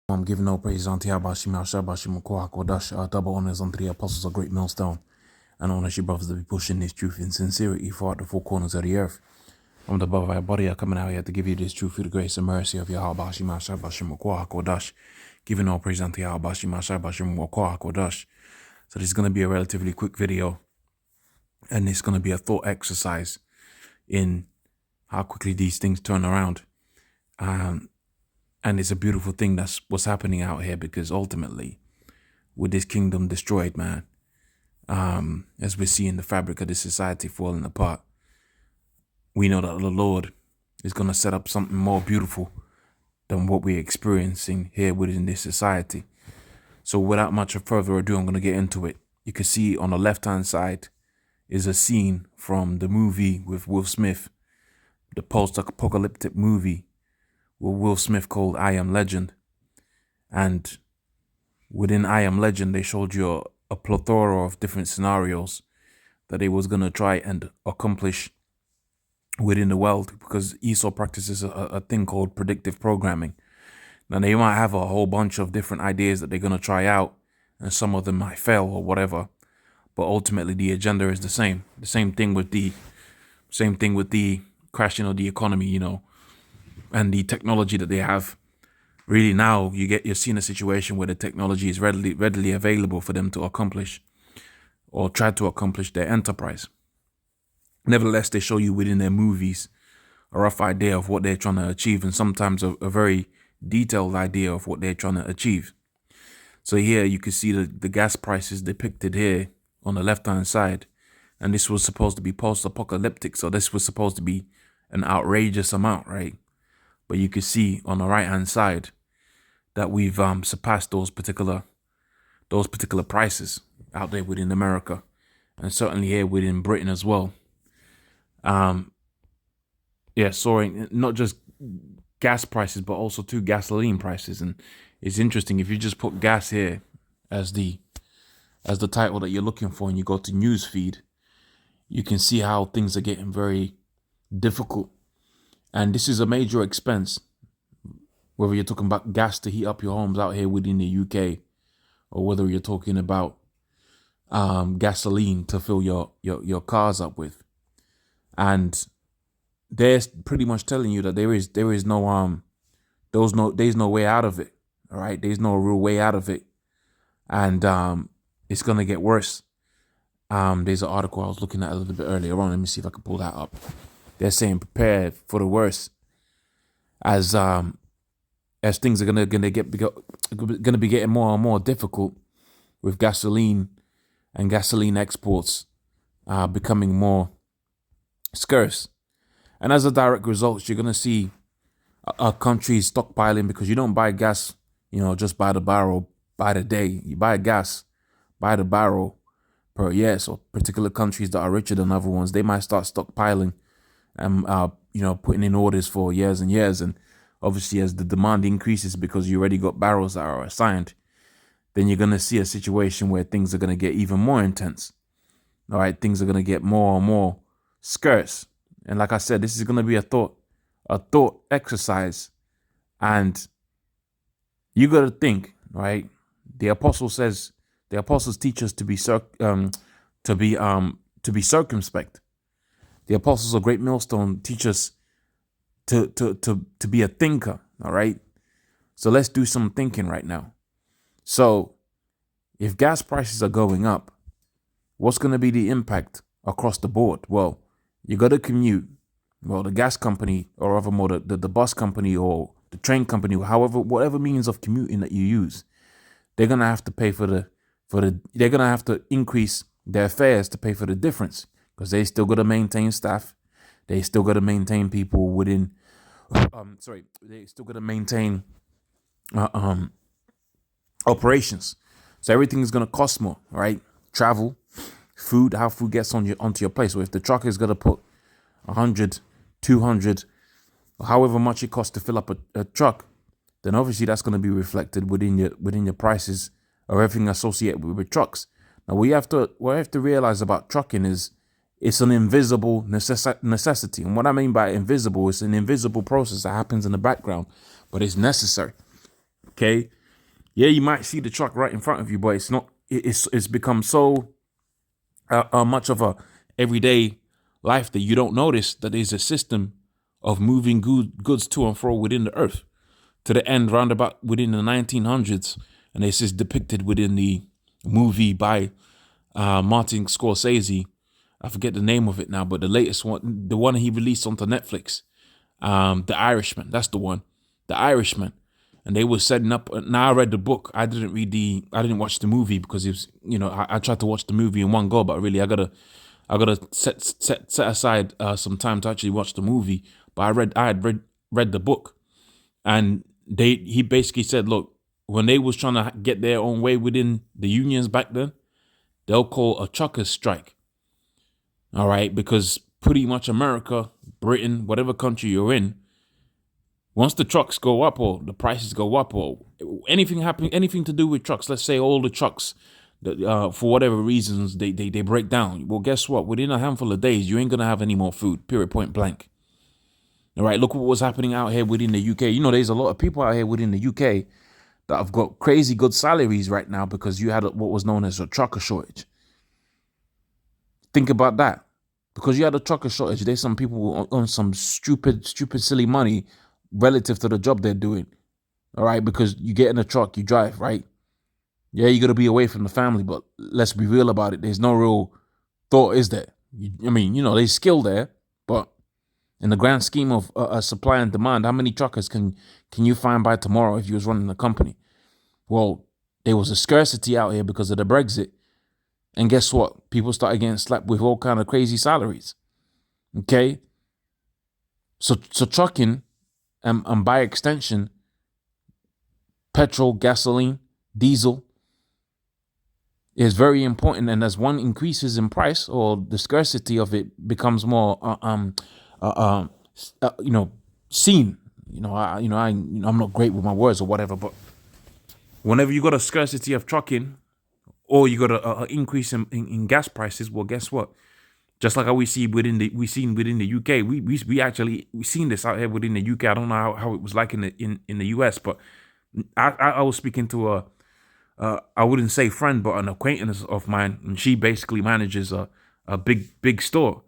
I'm giving all praise unto Yahbashim Yahshabashim Kodash, our double honors unto the apostles of Great Millstone, and honors you brothers to be pushing this truth in sincerity throughout the four corners of the earth. I'm the above our body are coming out here to give you this truth through the grace and mercy of Yahbashim Yahshabashim Kodash, giving all praise unto Yahbashim Yahshabashim Kodash. So this is going to be a relatively quick video, and it's going to be a thought exercise in how quickly these things turn around. And it's a beautiful thing that's what's happening out here, because ultimately, with this kingdom destroyed, man, as we're seeing the fabric of this society falling apart, we know that the Lord is going to set up something more beautiful than what we're experiencing here within this society. So without much further ado, I'm going to get into it. You can see on the left-hand side is a scene from the movie with Will Smith, the post-apocalyptic movie with Will Smith called I Am Legend. And within I Am Legend, they showed you a plethora of different scenarios that they was going to try and accomplish within the world, because Esau practices a thing called predictive programming. Now, they might have a whole bunch of different ideas that they're going to try out, and some of them might fail or whatever, but ultimately the agenda is the same. The same thing with the crashing of the economy, and the technology that they have. Really, now you're seeing a situation where the technology is readily available for them to accomplish or try to accomplish their enterprise. Nevertheless, they show you within their movies a rough idea of what they're trying to achieve, and sometimes a very detailed idea of what they're trying to achieve. So here you can see the gas prices depicted here on the left-hand side, and this was supposed to be post-apocalyptic, so this was supposed to be an outrageous amount, right? But you can see on the right-hand side that we've surpassed those particular prices out there within America, and certainly here within Britain as well. Soaring, not just gas prices, but also too gasoline prices. And it's interesting, if you just put gas here as the title that you're looking for, and you go to newsfeed, you can see how things are getting very difficult. And this is a major expense, whether you're talking about gas to heat up your homes out here within the UK, or whether you're talking about gasoline to fill your cars up with. And they're pretty much telling you that there's no way out of it. All right, there's no real way out of it, and it's gonna get worse. There's an article I was looking at a little bit earlier on. Let me see if I can pull that up. They're saying prepare for the worst, as things are gonna be getting more and more difficult, with gasoline and gasoline exports becoming more scarce. And as a direct result, you're gonna see countries stockpiling, because you don't buy gas, just by the barrel, by the day. You buy gas by the barrel per year. So particular countries that are richer than other ones, they might start stockpiling and putting in orders for years and years. And obviously, as the demand increases, because you already got barrels that are assigned, then you're gonna see a situation where things are gonna get even more intense. All right, things are gonna get more and more scarce. And like I said, this is gonna be a thought exercise, and you gotta think, right? The apostles teach us to be circumspect. The apostles of Great Millstone teach us to be a thinker. All right. So let's do some thinking right now. So if gas prices are going up, what's going to be the impact across the board? Well, you got to commute. Well, the gas company, or other more the bus company or the train company, whatever means of commuting that you use, they're gonna have to pay they're gonna have to increase their fares to pay for the difference, because they still got to maintain staff, they still got to maintain people within. They still got to maintain operations. So everything is gonna cost more, right? Travel, food, how food gets onto your place. So if the truck is gonna put 100, 200, however much it costs to fill up a truck, then obviously that's going to be reflected within your prices of everything associated with trucks. Now, what you have to realize about trucking is it's an invisible necessity. And what I mean by invisible, it's an invisible process that happens in the background, but it's necessary. Okay. Yeah, you might see the truck right in front of you, but it's not. It's become so much of a everyday life that you don't notice that there's a system of moving goods to and fro within the earth to the end roundabout within the 1900s, and this is depicted within the movie by Martin Scorsese. I forget the name of it now, but the latest one, the one he released onto Netflix, The Irishman. That's the one, The Irishman. And they were setting up. Now I read the book. I didn't watch the movie because it was, I tried to watch the movie in one go, but really I gotta set aside some time to actually watch the movie. But I had read the book, and he basically said, look, when they was trying to get their own way within the unions back then, they'll call a truckers strike. All right, because pretty much America, Britain, whatever country you're in, once the trucks go up or the prices go up or anything to do with trucks, let's say all the trucks, for whatever reasons, they break down. Well, guess what? Within a handful of days, you ain't going to have any more food, period, point blank. All right, look what was happening out here within the UK. There's a lot of people out here within the UK that have got crazy good salaries right now because you had what was known as a trucker shortage. Think about that. Because you had a trucker shortage, there's some people on some stupid, silly money relative to the job they're doing. All right, because you get in a truck, you drive, right? Yeah, you got to be away from the family, but let's be real about it. There's no real thought, is there? There's skill there, but in the grand scheme of supply and demand, how many truckers can you find by tomorrow if you was running a company? Well, there was a scarcity out here because of the Brexit. And guess what? People started getting slapped with all kind of crazy salaries. Okay? So trucking and by extension, petrol, gasoline, diesel is very important. And as one increases in price or the scarcity of it becomes more, seen. I'm not great with my words or whatever, but whenever you got a scarcity of trucking, or you got an increase in gas prices, well, guess what? Just like how we seen within the UK, we seen this out here within the UK. I don't know how it was like in the US, but I was speaking to I wouldn't say friend, but an acquaintance of mine, and she basically manages a big store,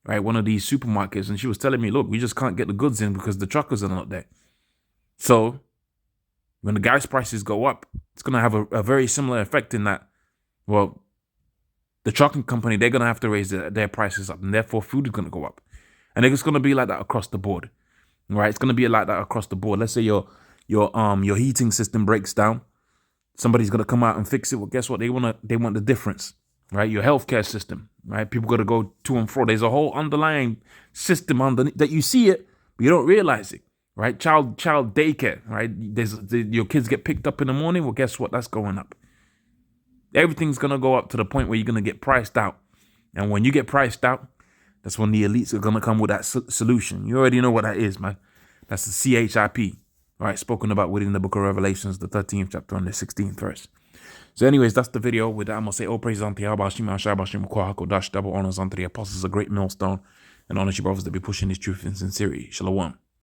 right? One of these supermarkets, and she was telling me, look, we just can't get the goods in because the truckers are not there. So when the gas prices go up, it's gonna have a very similar effect in that. Well, the trucking company, they're going to have to raise their prices up, and therefore food is going to go up. And it's going to be like that across the board, right? It's going to be like that across the board. Let's say your heating system breaks down. Somebody's going to come out and fix it. Well, guess what? They want the difference, right? Your healthcare system, right? People got to go to and fro. There's a whole underlying system underneath that you see it, but you don't realize it, right? Child daycare, right? Your kids get picked up in the morning. Well, guess what? That's going up. Everything's going to go up to the point where you're going to get priced out. And when you get priced out, that's when the elites are going to come with that solution. You already know what that is, man. That's the CHIP, right? Spoken about within the book of Revelations, the 13th chapter and the 16th verse. So anyways, that's the video. With that, I'm going to say, all praise unto Yahweh, Shema, Shabbat, Shema, dash double honors unto the apostles, a great millstone, and honor you brothers that be pushing this truth in sincerity. Shalom.